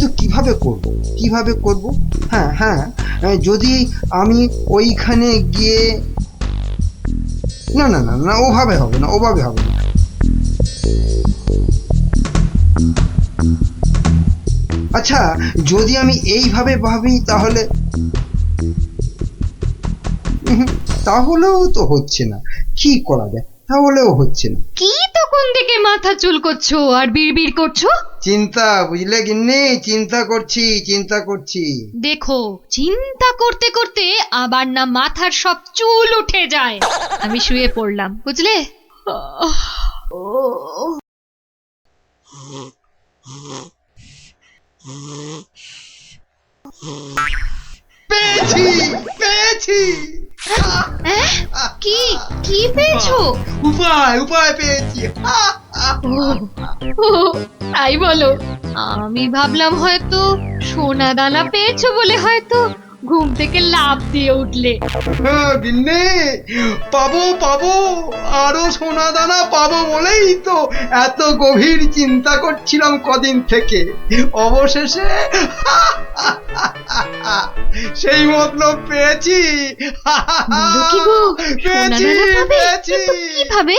কিন্তু কিভাবে করব? হ্যাঁ হ্যাঁ, যদি আমি ওইখানে গিয়ে, না না না না, ওভাবে হবে না। আচ্ছা, যদি আমি এইভাবে ভাবি তাহলে, তাহলেও তো হচ্ছে না। কি করা যায়? তাহলেও হচ্ছে না। কি তখন থেকে মাথা চুলকোচ্ছো আর বিড়বিড় করছো? চিন্তা, বুঝলে গিন্নি, চিন্তা করছি। দেখো, চিন্তা করতে করতে আবার না মাথার সব চুল উঠে যায়। আমি শুয়ে পড়লাম, বুঝলে? পেয়েছি। কি কি পেয়েছো? উপায় পেয়েছি। ও, তাই বলো? আমি ভাবলাম হয়তো সোনা দানা পেয়েছো বলে হয়তো ঘুম থেকে লাফ দিয়ে উঠলে। গিন্নি, পাবো, আরো সোনা দানা পাবো বলেই তো এত গভীর চিন্তা করছিলাম কদিন থেকে। অবশেষে সেই মতলব পেয়েছি। বলো কি গো, সোনা দানা পাবে? কিন্তু কিভাবে?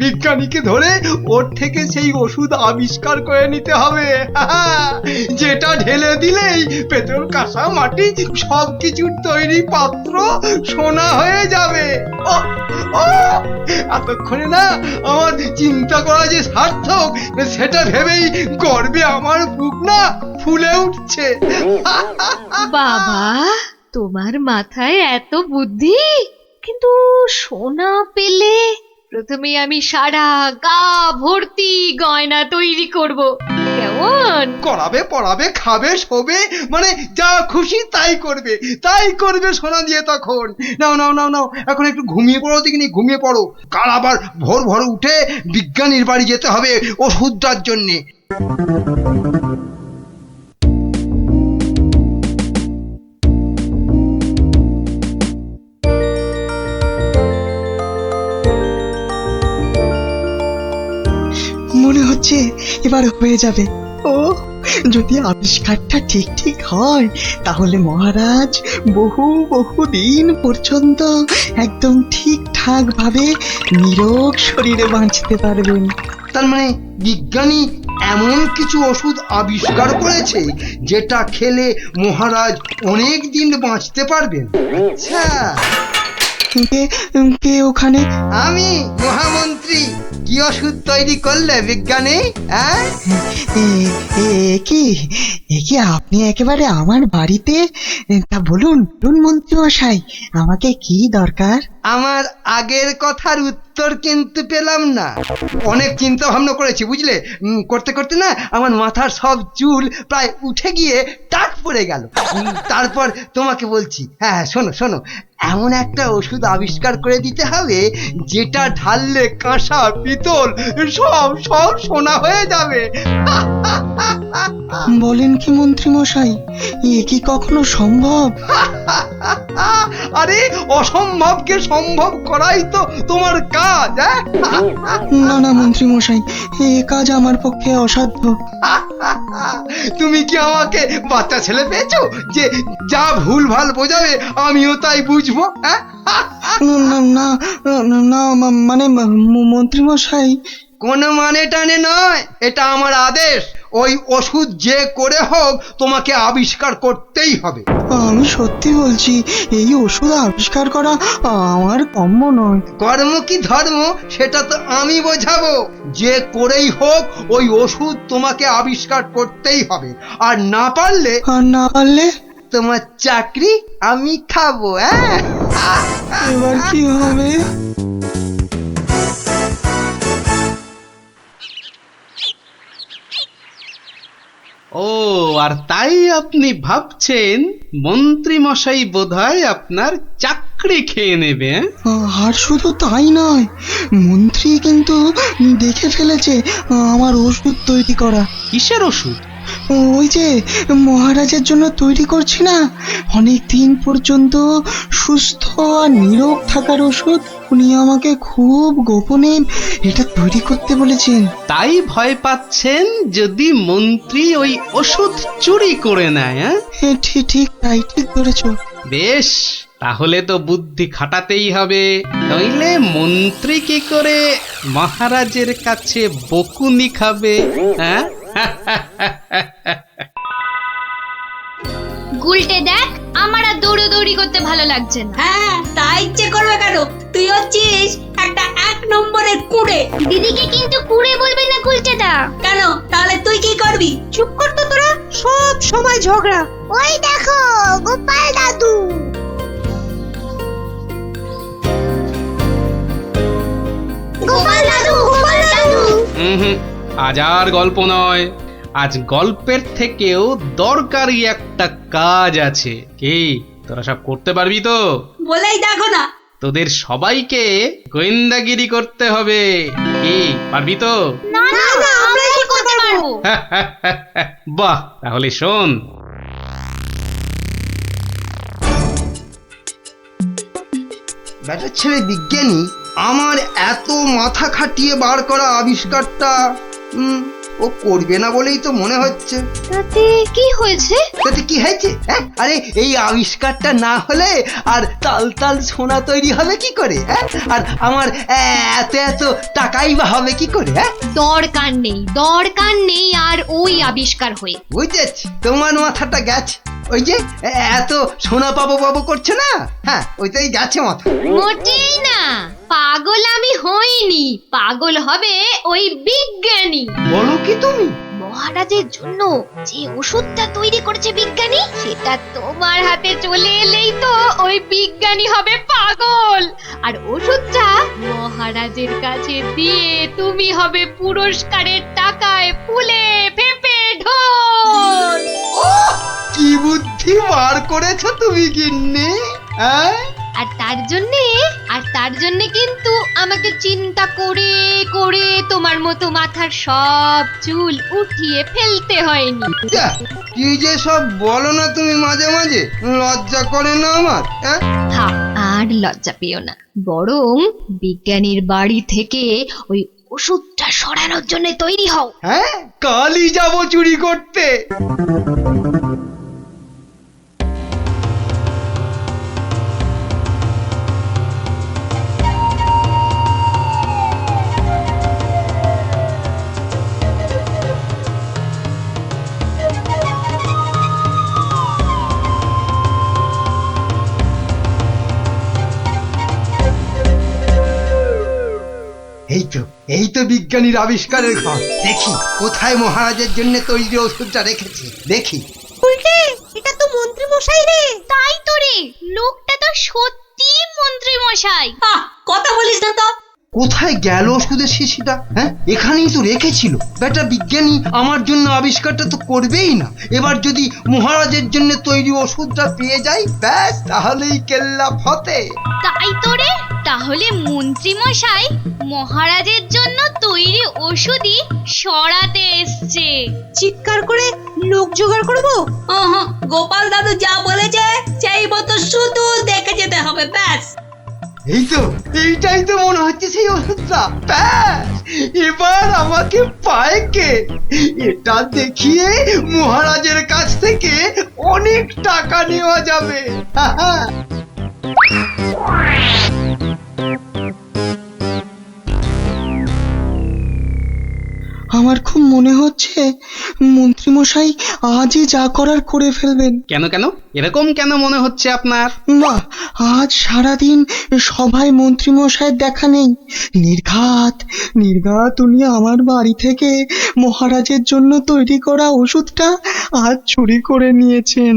বিজ্ঞানীকে ধরে ওর থেকে সেই ওষুধ আবিষ্কার করে নিতে হবে, যেটা ঢেলে দিলেই পেট্রোল, কাঁসা, মাটি সবকিছুর তৈরি পাত্র সোনা হয়ে যাবে। এতক্ষণে না আমার চিন্তা করা যে সার্থক, সেটা ভেবেই গর্বে আমার বুক না ফুলে উঠছে। বাবা, তোমার মাথায় এত বুদ্ধি! কিন্তু সোনা পেলে প্রথমে আমি সারা গা ভর্তি গয়না তৈরি করব, কেমন? করাবে, পড়াবে, খাবে, শোবে, মানে যা খুশি তাই করবে সোনা দিয়ে। তখন নাও, এখন একটু ঘুমিয়ে পড়ো দেখিনি, ঘুমিয়ে পড়ো। কাল আবার ভোর উঠে বিজ্ঞানীর বাড়ি যেতে হবে ওষুধটার জন্যে। মনে হচ্ছে এবার হয়ে যাবে। ও, যদি আবিষ্কারটা ঠিক হয় তাহলে মহারাজ বহু দিন পর্যন্ত একদম ঠিকঠাক ভাবে নিরোগ শরীরে বাঁচতে পারবেন। তার মানে বিজ্ঞানী এমন কিছু ওষুধ আবিষ্কার করেছে যেটা খেলে মহারাজ অনেক দিন বাঁচতে পারবেন। আচ্ছা, কে ওখানে? আমি মহামন্ত্রী। কি ওষুধ তৈরি করলে বিজ্ঞানী? কি আপনি একেবারে আমার বাড়িতে? তা বলুন মন্ত্রী মশাই, আমাকে কি দরকার? আমার আগের কথার উত্তর কিন্তু পেলাম না। অনেক চিন্তা ভাবনা করেছি, বুঝলে। করতে না আমার মাথার সব চুল প্রায় উঠে গিয়ে টাক পড়ে গেল। তারপর তোমাকে বলছি, হ্যাঁ শোনো, এমন একটা ওষুধ আবিষ্কার করে দিতে হবে যেটা ঢাললে কাঁসা, পিতল সব সোনা হয়ে যাবে। বলেন কি মন্ত্রী মশাই, এ কি কখনো সম্ভব? আরে অসম্ভবকে সম্ভব করাই তো তোমার কাজ। না মন্ত্রী মশাই, এ কাজ আমার পক্ষে অসাধ্য। তুমি কি আমাকে বাচ্চা ছেলে পেয়েছো যে যা ভুলভাল বোঝাবে আমিও তাই বুঝবো? না মানে মন্ত্রী মশাই, কোনো মানে টানে নয়, এটা আমার আদেশ। ওই ওষুধ যে করে হোক তোমাকে আবিষ্কার করতেই হবে। আমি সত্যি বলছি, এই ওষুধ আবিষ্কার করা আমার কম্য নয়। কর্ম কি ধর্ম সেটা তো আমি বোঝাবো। যে করেই হোক ওই ওষুধ তোমাকে আবিষ্কার করতেই হবে। আর না পারলে তোমার চাকরি আমি খাবো। এবার কি হবে? ও, আর তাই আপনি ভাবছেন মন্ত্রী মশাই বোধহয় আপনার চাকরি খেয়ে নেবে? আর শুধু তাই নয়, মন্ত্রী কিন্তু দেখে ফেলেছে আমার ওষুধ তৈরি করা। কিসের ওষুধ? ওই যে মহারাজের জন্য তৈরি করছি না, অনেক দিন পর্যন্ত সুস্থ আর নীরোগ থাকার ওষুধ, উনি আমাকে খুব গোপনে এটা তৈরি করতে বলেছেন। তাই ভয় পাচ্ছেন যদি মন্ত্রী ওই ওষুধ চুরি করে নেয়? হ্যাঁ, ঠিক ঠিক তাই, ঠিক ধরেছো। বেশ, তাহলে তো বুদ্ধি খাটাতেই হবে, নইলে মন্ত্রী কি করে মহারাজের কাছে বকুনি খাবে? হ্যাঁ, গুলটে দেখ, আমার আর দৌড়ি করতে ভালো লাগছে না। হ্যাঁ, তাই ইচ্ছে করবে কেন? তুই হচ্ছিস একটা 1 নম্বরের কুড়ে। দিদিকে কিন্তু কুড়ে বলবি না গুলটেদা। কেন? তাহলে তুই কি করবি? চুপ কর তো তোরা, সব সময় ঝগড়া। ওই দেখো গোপাল দাদু। গোপাল দাদু, গোপাল দাদু। হুম, আজ আর গল্প নয়, আজ গল্পের থেকেও দরকারি একটা কাজ আছে। কি তোরা সব করতে পারবি তো? বলেই দেখো না। তোদের সবাইকে গোয়েন্দাগিরি করতে হবে। কি পারবি তো? না না, আমরা কি করতে পারবো? বাহ, তাহলে শোন। ব্যাটার ছেলে বিজ্ঞানী আমার এত মাথা খাটিয়ে বার করা আবিষ্কারটা ও করবে না বলেই তো মনে হচ্ছে। তাতে কি হয়েছে? তাতে কি হয়েছে? হ্যাঁ, আরে এই আবিষ্কারটা না হলে আর তাল তাল সোনা তৈরি হবে কি করে? হ্যাঁ, আর আমার এত এত টাকাই বা হবে কি করে? হ্যাঁ, দরকার নেই আর ওই আবিষ্কার হয়ে। বুঝেছি, তোমার মাথাটা গেছে। ওই যে এত সোনা পাবো পাবো করছে না, হ্যাঁ ওইটাই গেছে মাথা। মোটেই না, পাগল আমি হইনি, পাগল হবে ওই বিজ্ঞানী। বলো কি তুমি? মহারাজের জন্য যে ওষুধটা তৈরি করেছে বিজ্ঞানী, সেটা তোমার হাতে চলে এলেই তো ওই বিজ্ঞানী হবে পাগল, আর ওষুধটা মহারাজের কাছে দিয়ে তুমি হবে পুরস্কারের টাকায় ফুলে ফেপে ঢোল। কি বুদ্ধি বার করেছো তুমি গিন্নি, হ্যাঁ? আর তার জন্যে কিন্তু আমাকে চিন্তা করে করে তোমার মতো মাথার সব চুল উঠিয়ে ফেলতে হয়নি। যা, কি যে সব বলো না তুমি মাঝে মাঝে, লজ্জা করে না আমার? হ্যাঁ, থাক, আর লজ্জা পেও না, বরং বিজ্ঞানীর বাড়ি থেকে ওই ওষুধটা সরানোর জন্য তৈরি হও। হ্যাঁ, কালই যাবো চুরি করতে। এই তো বিজ্ঞানীর আবিষ্কারের ঘর। দেখি কোথায় মহারাজের জন্য তৈরি ওষুধটা রেখেছি, দেখি। উল্টে, এটা তো মন্ত্রী মশাই রে। তাই তো রে, লোকটা তো সত্যি মন্ত্রী মশাই। কথা বলিস না তো। কোথায় গেল ওষুধের শিশিটা? হ্যাঁ, এখানেই তো রেখেছিল। বেটা বিজ্ঞানী আমার জন্য আবিষ্কারটা তো করবেই না। এবার যদি মহারাজের জন্য তৈরি ওষুধটা পেয়ে যাই, ব্যাস তাহলেই কেল্লা ফতে। তাই তো রে, তাহলে মন্ত্রী মশাই মহারাজের জন্য তৈরি ওষুধই সরাতে এসছে। চিৎকার করে লোক জোগাড় করবো? গোপাল দাদু যা বলেছে সেই মতো শুধু দেখে যেতে হবে, ব্যাস। এইটাই তো মনে হচ্ছে সেই ওষুধটা। ব্যাস, এবার আমাকে পায় কে? এটা দেখিয়ে মহারাজের কাছ থেকে অনেক টাকা নেওয়া যাবে। আমার খুব মনে হচ্ছে মন্ত্রীমশাই আজই যা করার করে ফেলবেন। কেন কেন এরকম কেন মনে হচ্ছে আপনার? না, আজ সারাদিন সভায় মন্ত্রীমশাইয়ের দেখা নেই। নির্ঘাত উনি আমার বাড়ি থেকে মহারাজের জন্য তৈরি করা ওষুধটা আজ চুরি করে নিয়েছেন।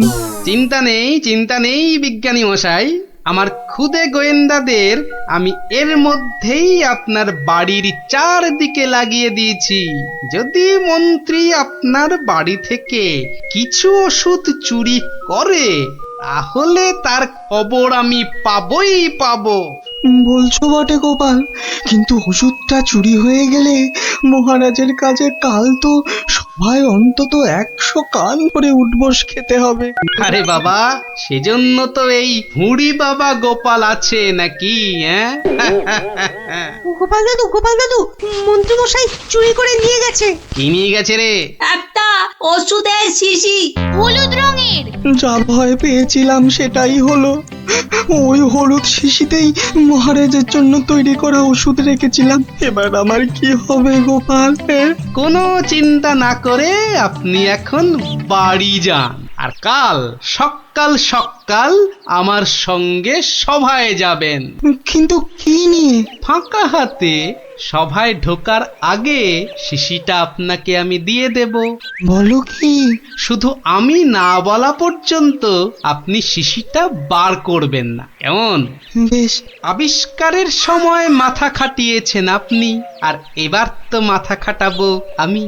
চিন্তা নেই বিজ্ঞানী মশাই, আমার খুদে গোয়েন্দাদের আমি এর মধ্যেই আপনার বাড়ির চারদিকে লাগিয়ে দিয়েছি। যদি মন্ত্রী আপনার বাড়ি থেকে কিছু ওষুধ চুরি করে, তাহলে তার খবর আমি পাবই পাবো। বলছো বটে গোপাল, কিন্তু ওষুধটা চুরি হয়ে গেলে মহারাজের কাছে কাল তো সভায় অন্তত 100 কান করে উঠবস খেতে হবে। আরে বাবা, সেজন্য তো এই হুড়ি বাবা গোপাল আছে নাকি? হ্যাঁ গোপাল দাদু মন্ত্রী মশাই চুরি করে নিয়ে গেছে। কি নিয়ে গেছে রে? একটা ওষুধের শিশি। হলুদ রঙের। যা ভয় পেয়েছিলাম সেটাই হলো। ওই হলুদ শিশিতেই মহারাজের জন্য তৈরি করা ওষুধ রেখেছিলাম। এবার আমার কি হবে গোপাল? কোনো চিন্তা না করে আপনি এখন বাড়ি যান, আর কাল সকাল সকাল আমার সঙ্গে সভায় যাবেন। কিন্তু কি নিয়ে? ফাঁকা হাতে সভায় ঢোকার আগে শিশিটা আপনাকে আমি দিয়ে দেব। বলো কি? শুধু আমি না বলা পর্যন্ত আপনি শিশিটা বার করবেন না, কেমন? বেশ। আবিষ্কারের সময় মাথা খাটিয়েছেন আপনি, আর এবার তো মাথা খাটাবো আমি।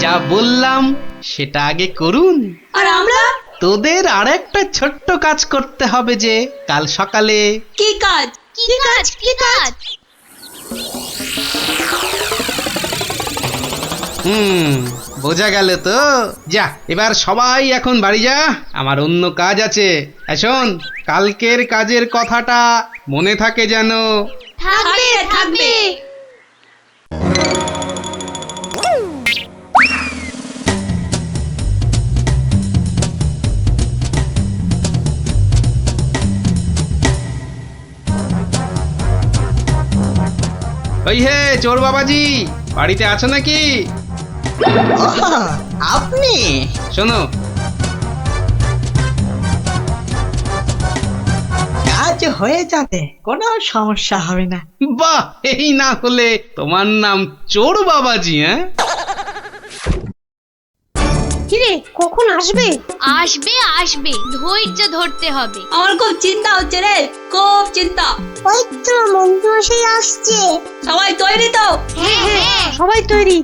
যা বললাম সেটা আগে করুন। আর আমরা? তোদের আর একটা ছোট্ট কাজ করতে হবে যে কাল সকালে। কি কাজ? কি কাজ? কি কাজ? বোঝা গেল তো? যা, এবার সবাই এখন বাড়ি যা, আমার অন্য কাজ আছে। শোন, কালকের কাজের কথাটা মনে থাকে যেন। থাকবে থাকবে। ওই হে চোর বাবাজি, বাড়িতে আছো নাকি? আপনি? শোনো, কাজ হয়ে যাবে, কোনো সমস্যা হবে না। বাহ, এই না হলে তোমার নাম চোর বাবাজি? হ্যাঁ, কিরে কখন আসবে? আসবে আসবে, ধৈর্য ধরতে হবে। আমার খুব চিন্তা হচ্ছে রে, খুব চিন্তা। ওই তো মন্ত্রী মশাই আসছে। সবাই তৈরি তো? হ্যাঁ হ্যাঁ। সবাই তৈরি।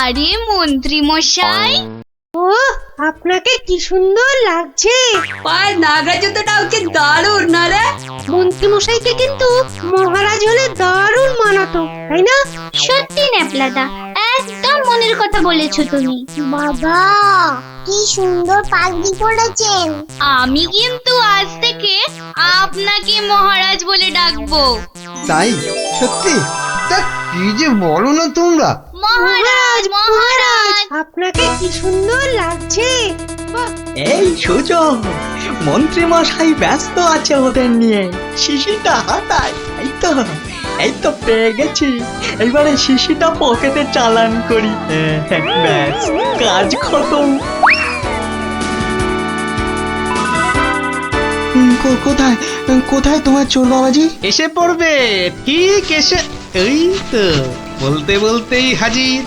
আরে মন্ত্রী মশাই, ও আপনাকে কি সুন্দর লাগছে। পায়ের নাগরা জুতোটাও কি দারুণ না রে? মন্ত্রী মশাইকে কিন্তু মহারাজ হলে দারুণ মানাতো, তাই না? সত্যি ন্যাপলাদা, একদম মনের কথা বলেছো তুমি। বাবা কি সুন্দর পাগড়ি পরেছেন। আমি কিন্তু আজ থেকে আপনাকে মহারাজ বলে ডাকবো। তাই? সত্যি? তা কি যে বলো না তোমরা। মহারাজ মহারাজ। আপনাকে কি সুন্দর লাগছে। বাহ, এই সুযোগ, মন্ত্রী মশাই ব্যস্ত আছে ওদের নিয়ে। শিশিটা হাতায়। এই তো পেয়ে গেছি। এবারে শিশিটা পকেটে চালান করি। ব্যাস, কাজ খতম। কোথায় কোথায় তোমার চোর বাবাজি? এসে পড়বে, ঠিক এসে। এই তো বলতে বলতেই হাজির।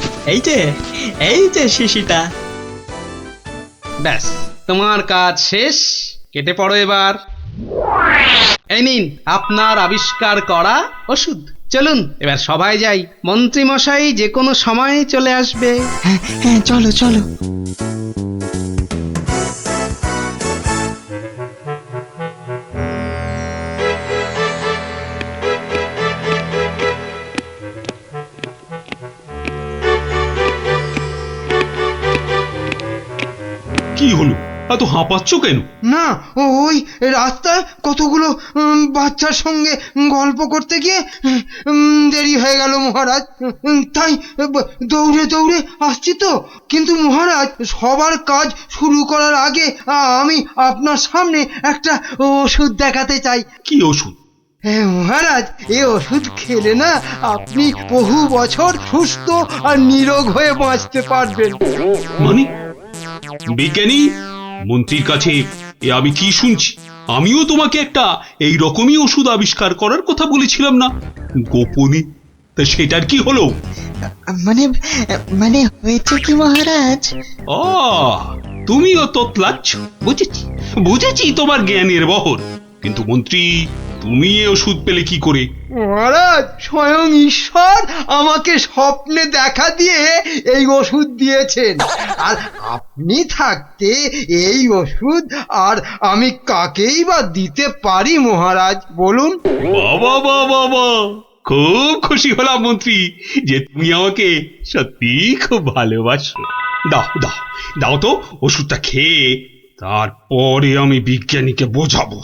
এই যে শিশিটা। ব্যাস, তোমার কাজ শেষ, কেটে পড়ো এবার। এই নিন আপনার আবিষ্কার করা ওষুধ। চলুন এবার সবাই যাই, মন্ত্রী মশাই যে কোনো সময় চলে আসবে। হ্যাঁ চলো চলো। কি হলো, এত হাঁপাচ্ছ কেন? না, ওই রাস্তায় কতগুলো বাচ্চার সঙ্গে গল্প করতে গিয়ে দেরি হয়ে গেল মহারাজ। তাই দৌড়ে দৌড়ে আসছি তো। কিন্তু মহারাজ, সবার কাজ শুরু করার আগে আমি আপনার সামনে একটা ওষুধ দেখাতে চাই। কি ওষুধ? হ্যাঁ মহারাজ, এই ওষুধ খেলে না আপনি বহু বছর সুস্থ আর নিরোগ হয়ে বাঁচতে পারবেন। মানে বিজ্ঞানী মন্ত্রীর কাছে এ আমি কি শুনছি? আমিও তোমাকে একটা এই রকমই ওষুধ আবিষ্কার করার কথা বলেছিলাম না গোপনে? তা সেটার কি হলো? মানে হয়েছে কি মহারাজ? তুমিও তোতলাচ্ছ, বুঝেছি তোমার জ্ঞানের বহর। কিন্তু মন্ত্রী, তুমি এ ওষুধ পেলে কি করে? মহারাজ, স্বয়ং ঈশ্বর আমাকে স্বপ্নে দেখা দিয়ে এই ওষুধ দিয়েছেন। আর আপনি থাকতে এই ওষুধ আর আমি কাকেই বা দিতে পারি মহারাজ, বলুন? বাবা বাবা বাবা, খুব খুশি হলাম মন্ত্রী যে তুমি আমাকে সত্যি খুব ভালোবাসো। দাও দাও দাও তো ওষুধটা খেয়ে তারপরে আমি বিজ্ঞানীকে বোঝাবো।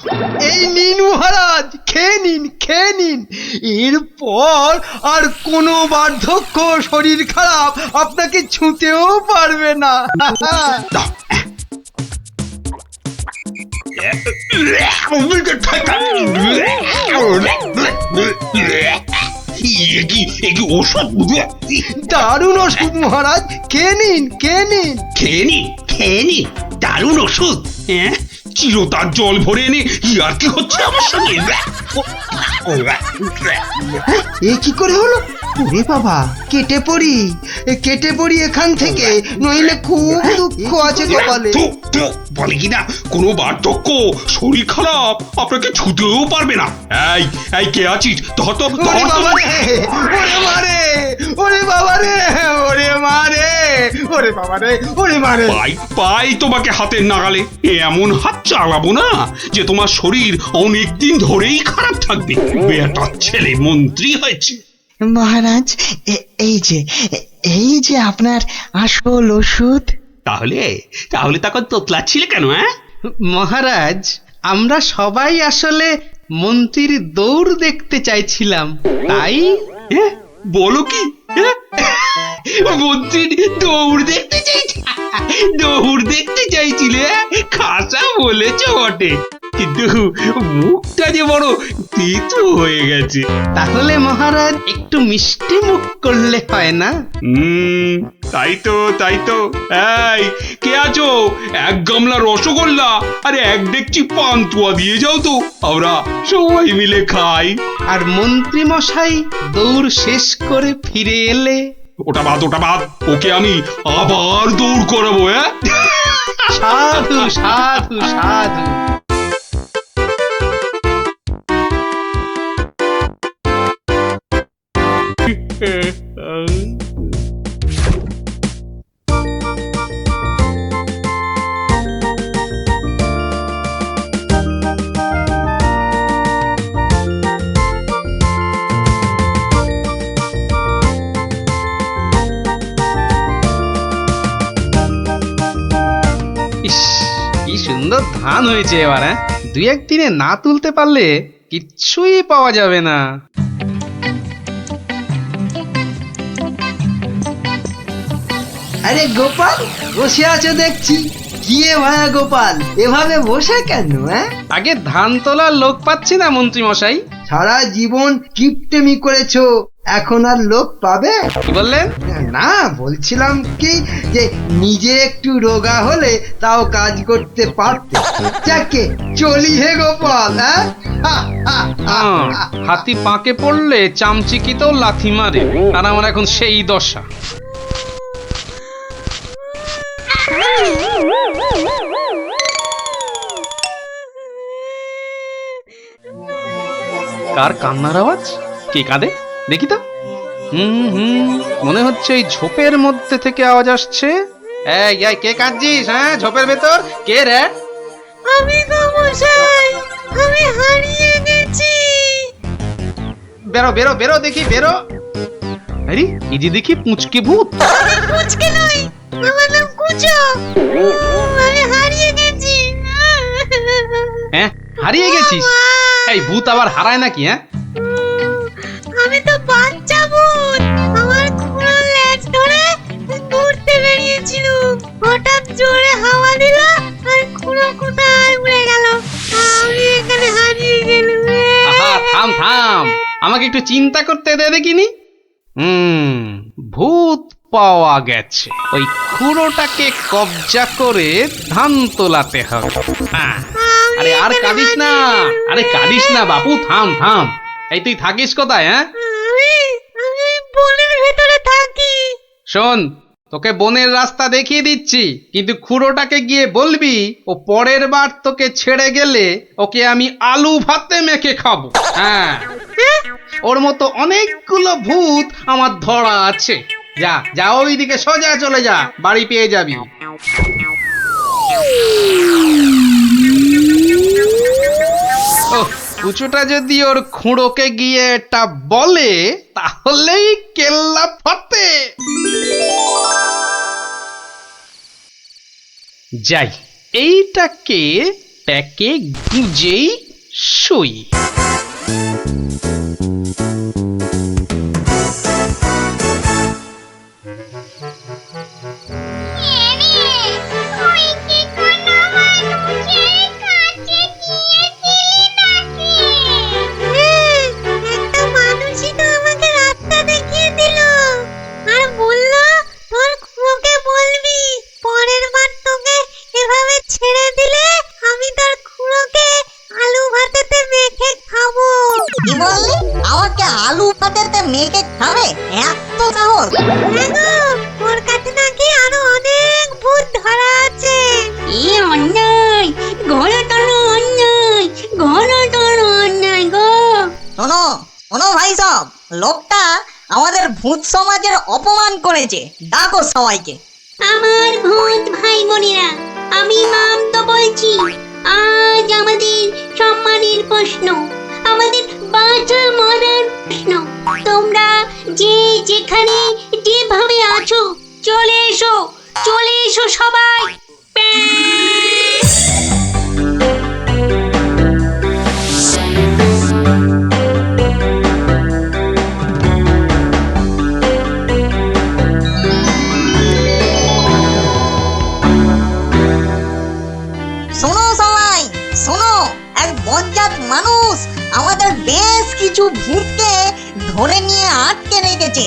এই নিন মহারাজ, খেয়ে নিন, খেয়ে নিন। এরপর আর কোনো বার্ধক্য শরীর খারাপ আপনাকে ছুঁতেও পারবে না। দাও। এ কি ওষুধ? দারুণ ওষুধ মহারাজ, খেয়ে নিন, খেয়ে নিন। খেয়ে নি দারুণ ওষুধ। হ্যাঁ, চিরতার জল ভরে এনে আর কি হচ্ছে আমার সঙ্গে? এ কি করে হলো? ওরে বাবা, কেটে পড়ি, কেটে পড়ি এখান থেকে, নইলে খুব দুঃখ আছে কপালে। বলে কিনা কোনো বার্ধক্য শরীর খারাপ আপনাকে ছুতেও পারবে না। এই এই কে আছিস? ধর তো, ওরে বাবা রে, ওরে মারে, ওরে বাবা রে, ওরে মারে, ওরে বাবা রে, ওরে মারে। পাই তোমাকে হাতের নাগালে। এমন হাত চালাবো না যে তোমার শরীর অনেক দিন ধরেই খারাপ থাকবে। বেটার ছেলে মন্ত্রী হয়েছে। মহারাজ, এই যে আপনার আসল ওষুধ। তাহলে তাহলে তখন তোতলাচ্ছিলে কেন? হ্যাঁ মহারাজ, আমরা সবাই আসলে মন্ত্রীর দৌড় দেখতে চাইছিলাম, তাই। বলো কি? মন্ত্রীর দৌড় দেখতে চাইছি? দৌড় দেখতে চাইছিলে? খাসা বলেছ বটে, কিন্তু মুখটা যে বড় তেতো হয়ে গেছে। তাহলে মহারাজ একটু মিষ্টি মুখ করলে হয় না? তাই তো। এই কে আছো? এক গামলা রসগোল্লা আর এক ডেকচি পান্তুয়া দিয়ে যাও তো, আমরা সবাই মিলে খাই। আর মন্ত্রী মশাই দৌড় শেষ করে ফিরে এলে? ওটা বাদ, ওকে আমি আবার দৌড় করাবো। হ্যাঁ, সাধু সাধু সাধু। ইস, কি সুন্দর ধান হয়েছে এবার। হ্যাঁ, দুই একদিনে না তুলতে পারলে কিচ্ছুই পাওয়া যাবে না। আরে গোপাল, বসে আছো দেখছি। কি ভায়া গোপাল, এভাবে বসে কেন? আগে ধান তোলার লোক পাচ্ছি না মন্ত্রী মশাই। সারা জীবন কিপটেমি করেছো, এখন আর লোক পাবে? কি বললেন? না, বলছিলাম কি যে নিজে একটু রোগা হলে তাও কাজ করতে পারতে। যাকে চলি হে গোপাল। হাতি পাকে পড়লে চামচিকিতেও লাথি মারে, আর আমার এখন সেই দশা। কার কান্নার আওয়াজ? কে কাঁদে দেখি তো। মনে হচ্ছে এই ঝোপের মধ্যে থেকে আওয়াজ আসছে। এই কে কাঁদছিস? হ্যাঁ, ঝোপের ভেতর কে রে? আমি তো মশাই, আমি হারিয়ে গেছি। বেরো বেরো বেরো দেখি, বেরো। আরে এই যে দেখি পুঁচকে ভূত। পুচকে নই, আমার নাম কুচো। আমি হারিয়ে গেছি। হ্যাঁ, হারিয়ে গেছিস? এই ভূত আবার হারায় নাকি? হ্যাঁ, আমি তো বাচ্চা ভূত। আমার খুঁড়ো লেজ ধরে ঘুরতে বেরিয়েছিল, হঠাৎ জোরে হাওয়া দিল আর খুঁড়ো কোথায় উড়ে গেল। আমি এখানে হারিয়ে গেলাম। আহা, থাম থাম, আমাকে একটু চিন্তা করতে দে দেখিনি। ভূত পাওয়া গেছে, ওই খুঁড়োটাকে কবজা করে ধান তোলাতে হবে। হ্যাঁ, আরে আর কাঁদিস না, আরে কাঁদিস না বাপু, থাম থাম। এই তুই থাকিস কোথায়? হ্যাঁ, আমি বনের ভেতরে থাকি। শোন, তোকে বনের রাস্তা দেখিয়ে দিচ্ছি, কিন্তু খুঁড়োটাকে গিয়ে বলবি ও পরের বার তোকে ছেড়ে গেলে ওকে আমি আলু ভাতে মেখে খাবো। হ্যাঁ, ওর মতো অনেকগুলো ভূত আমার ধরা আছে। যা যা, ওইদিকে সোজা চলে যা, বাড়ি পেয়ে যাবি। কুচোটা যদি ওর খুঁড়োকে গিয়ে এটা বলে তাহলেই কেল্লা ফতে। যাই, এইটাকে প্যাকে গুঁজেই শুই। একটা মানুষই তো আমাকে রাস্তা দেখিয়ে দিল আর বলল তোর খুঁড়োকে বলবি পরের বার তোকে এভাবে ছেড়ে দিলে আমি তোর খুঁড়োকে আলু ভাতেতে মেখে খাবো। কি বললি? আমাকে আলু ভাতেতে মেখে খাবে? এত সাহস? হ্যাঁ গো, ওর কাছে নাকি আরো অনেক ভূত ধরা আছে। এ অন্যায়, ঘোরতর অন্যায়, ঘোরতর অন্যায় গো। শোনো শোনো ভাই সব, লোকটা আমাদের ভূত সমাজের অপমান করেছে। ডাকো সবাইকে। আমার ভূত ভাই বোনেরা, আমি মাম তো বলছি, আজ আমাদের সম্মানের প্রশ্ন, আমাদের বাঁচা মরার প্রশ্ন। তোমরা যে যেখানে যেভাবে আছো চলে এসো, চলে এসো সবাই। শোনো সবাই শোনো, এক বজ্জাত মানুষ আমাদের বেশ কিছু ভূতকে ধরে নিয়ে আটকে রেখেছে।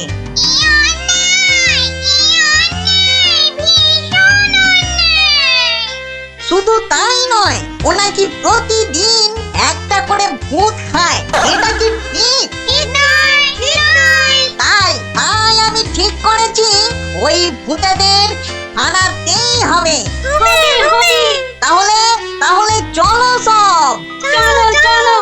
শুধু তাই নয়, ও নাকি প্রতিদিন একটা করে ভূত খায়। এটা কি ঠিক? তাই তাই আমি ঠিক করেছি ওই ভূতেদের আনাতেই হবে। তাহলে তাহলে চলো সব। চলো চলো,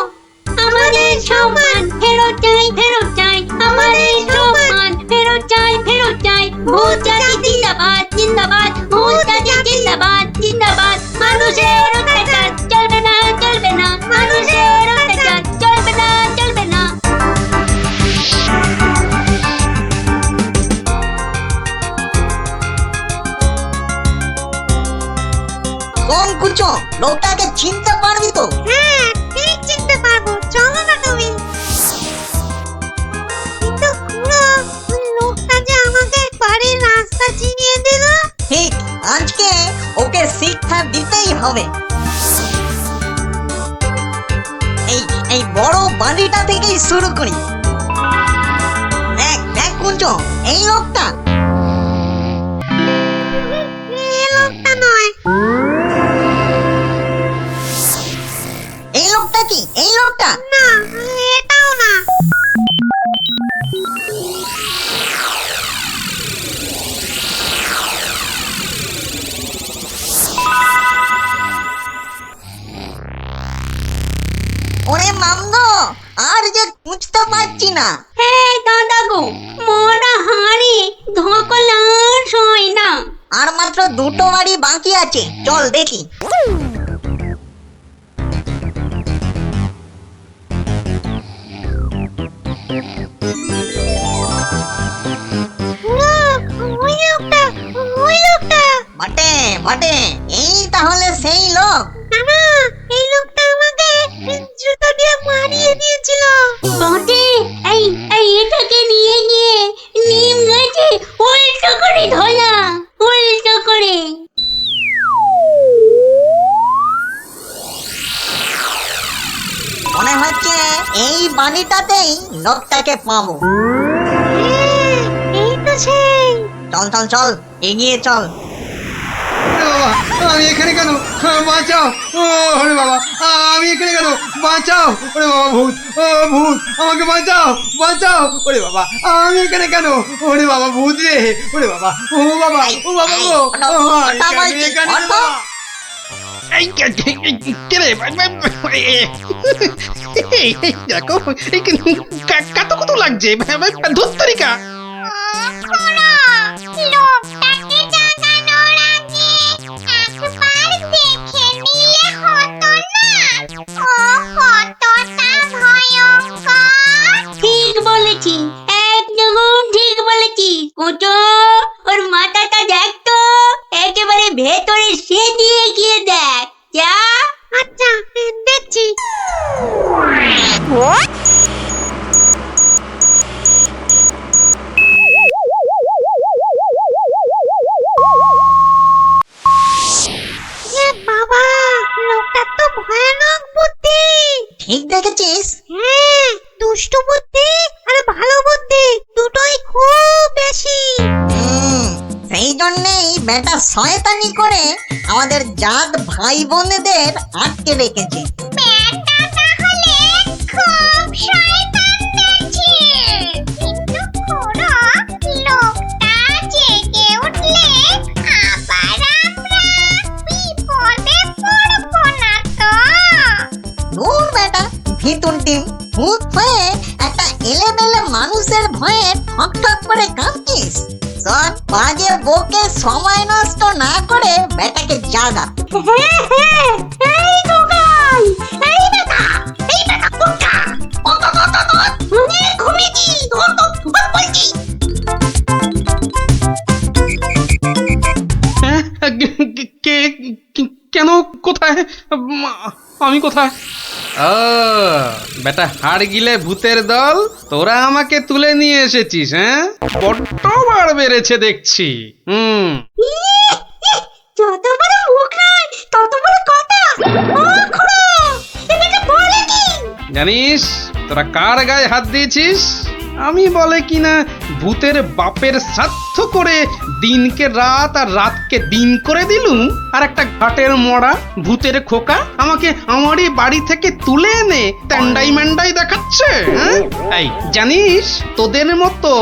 আমাদের সম্মান ফেরত চাই, ফেরত চাই, আমাদের সম্মান ফেরত চাই, ফেরত চাই। ভূত জাতি জিন্দাবাদ, জিন্দাবাদ, ভূত জাতি জিন্দাবাদ, জিন্দাবাদ। মানুষের অত্যাচার চলবে না, চলবে না, মানুষের অত্যাচার চলবে না, চলবে না। কোন কুচো, লোকটাকে চিনতে পারবি তো? হ্যাঁ, ঠিক চিনতে পারবো, চলো না তুমি। কিন্তু খুড়ো, ওই লোকটা যে আমাকে বাড়ির রাস্তা চিনিয়ে দিল। ঠিক, আজকে ওকে শিক্ষা দিতেই হবে। এই এই বড় বাড়িটা থেকেই শুরু করি। দেখ দেখ কুঞ্চো, এই লোকটা। এই লোকটা নয়। এই লোকটা কি? এই লোকটা? না, এটাও না। ওরে মামগো, আর যে খুঁজতে পারছি না। হ্যাঁ দাদা গো, মরা হাড়ে ধকল আর সয় না। আর মাত্র দুটো বাড়ি বাকি আছে, চল দেখি। খুড়ো, ওই লোকটা, ওই লোকটা। বটে বটে, এই তাহলে সেই লোক। না, এই লোকটা আমাকে জুতো দিয়ে মারিয়ে দিয়েছিল। বটে, এই এই এটাকে নিয়ে গিয়ে নিম গাছে উল্টো করে ধরা, উল্টো করে। মনে হচ্ছে এই বাড়িটাতেই লোকটাকে পাবো। হ্যাঁ, এই তো সেই। চল চল চল, এগিয়ে চল। ওরে বাবা, আমি এখানে কেন? বাঁচাও! ওরে বাবা, আমি এখানে কেন? বাঁচাও! ওরে বাবা, ভূত! ও ভূত, আমাকে বাঁচাও, বাঁচাও! ওরে বাবা, আমি এখানে কেন? ওরে বাবা, ভূত রে! ওরে বাবা, ও বাবা, ও বাবা গো! আমি এখানে কেন? এই কে রে? দেখো, কত কত লাগছে ধুত্তরিকা। লোকটাকে জাগানোর আগে একবার দেখে নিলে হতো না? ও কতটা বলেছি, একদম ঠিক বলেছি। কুটো, ওর মাথাটা দেখ তো, একেবারে ভেতরে সেদিয়ে গিয়ে দেখ। যা। আচ্ছা, দেখছি। এ বাবা, লোকটার তো ভয়ানক বুদ্ধি। ঠিক দেখেছিস? হ্যাঁ, দুষ্টু বুদ্ধি আর ভালো বুদ্ধি দুটোই খুব বেশি। সেই জন্যেই বেটা শয়তানি করে আমাদের জাত ভাই বোনেদের আটকে রেখেছে। ব্যাটা তাহলে খুব শয়তান দেখছি। কিন্তু খুড়ো, লোকটা জেগে উঠলে আবার আমরা বিপদে পড়বো না তো? দূর বেটা, ভিতুর ডিম, ভূত হয়ে একটা এলেমেলে মানুষের ভয়ে ঠক ঠক করে কাঁপছিস। শোন, বাজে বকে সময় নষ্ট না করে বেটাকে জাগা। হ্যাঁ হ্যাঁ, এই গোগাই, এই বেটা, কোনটা? ঘুমিয়েছি, বলছি। হ্যাঁ? কেন? কোথায়? আমি কোথায়? ও বেটা, হাড় গিলে ভূতের দল, তোরা আমাকে তুলে নিয়ে এসেছিস। হ্যাঁ, বড্ড বার বেড়েছে দেখছি। যত বড় মুখ নয়, তত বড় কথা। ও খুড়ো, এটা বলে কি? জানিস তোরা কার গায়ে হাত দিয়েছিস? আমি বলে কিনা ভূতের বাপের শ্রাদ্ধ করে দিনকে রাত আর রাতকে দিন করে দিলুম, আর একটা ঘাটের মরা ভূতের খোকা আমাকে আমারই বাড়ি থেকে তুলে এনে ট্যান্ডাই ম্যান্ডাই দেখাচ্ছে। হ্যাঁ? এই জানিস, তোদের মতো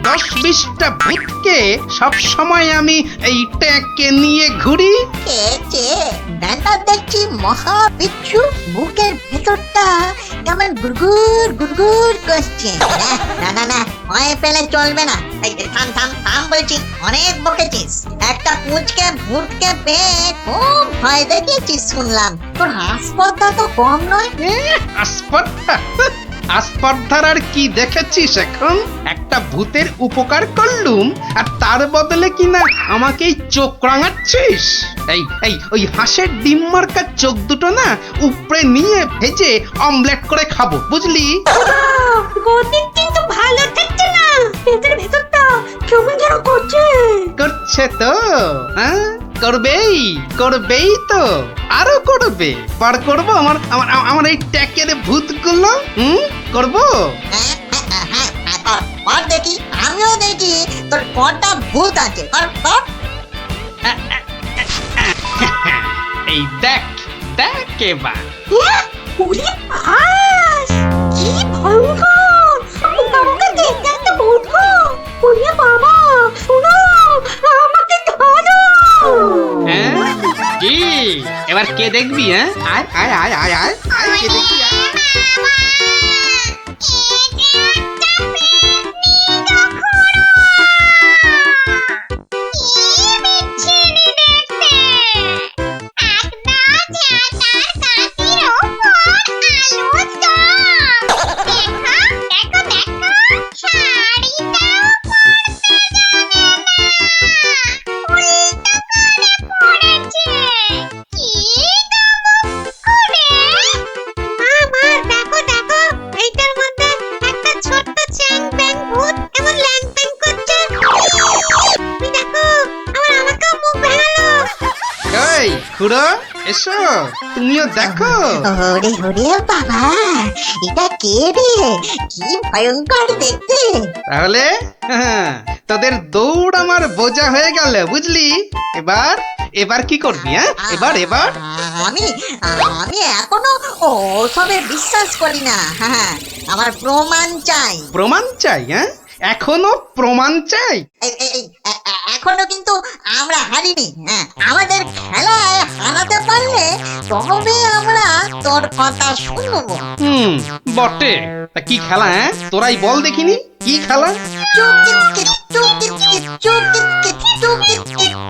10-20টা ভূতকে সব সময় আমি এই ট্যাঁকে নিয়ে ঘুরি। কে বেটা দেখছি মহা বিচ্ছু, বুকের ভেতরটা কেমন গুড়গুড় গুড়গুড় করছে। না, ভয় পেলে চলবে না। এই থাম বলছি, অনেক বকেছিস। একটা পুচকে ভূতকে পেয়ে খুব ভয় দেখিয়েছিস শুনলাম। তোর হাসপাতা তো কম নয়। আসপর্ধার আর কি দেখেছিস এখন? একটা ভূতের উপকার করলুম আর তার বদলে কিনা আমাকেই চোখ রাঙাচ্ছিস। এই ওই হাঁসের ডিম মার্কার চোখ দুটো না উপরে নিয়ে ভেজে অমলেট করে খাবো, বুঝলি? গতিক কিন্তু ভালো থাকছে না, পেটের ভেতরটা কেমন যেন করছে তো। হ্যাঁ, করবেই তো, আরো করবে। পার করবো আমার এই ট্যাকের ভূতগুলো। করবো। আর দেখি, আমিও দেখি তোর কটা ভূত আছে। এই দেখ এবার। ওরে বাস, কি ভয়ঙ্কর! আমাকে দেখতে একটা ভূত গো! ওরে বাবা, শোনো, আমাকে ধরো! হ্যাঁ, কি এবার কে দেখবি? হ্যাঁ, আয় কে দেখবি? আয়। খুড়ো, এসো, তুমিও দেখো। ওরে বাবা, এটা কে রে? কি ভয়ঙ্কর দেখতে। তাহলে তোদের দৌড় আমার বোঝা হয়ে গেল, বুঝলি? এবার কি করবি? হ্যাঁ, এবার আমি এখনো ওসবে বিশ্বাস করি না। হ্যাঁ, আমার প্রমাণ চাই। প্রমাণ চাই? হ্যাঁ, এখনো প্রমাণ চাই? এখনো কিন্তু আমরা হারিনি। হ্যাঁ, আমাদের খেলায় হারাতে পারলে তবে আমরা তোর কথা শুনবো। বটে। তা কি খেলা? হ্যাঁ, তোরাই বল দেখিনি, কি খেলা? চুপ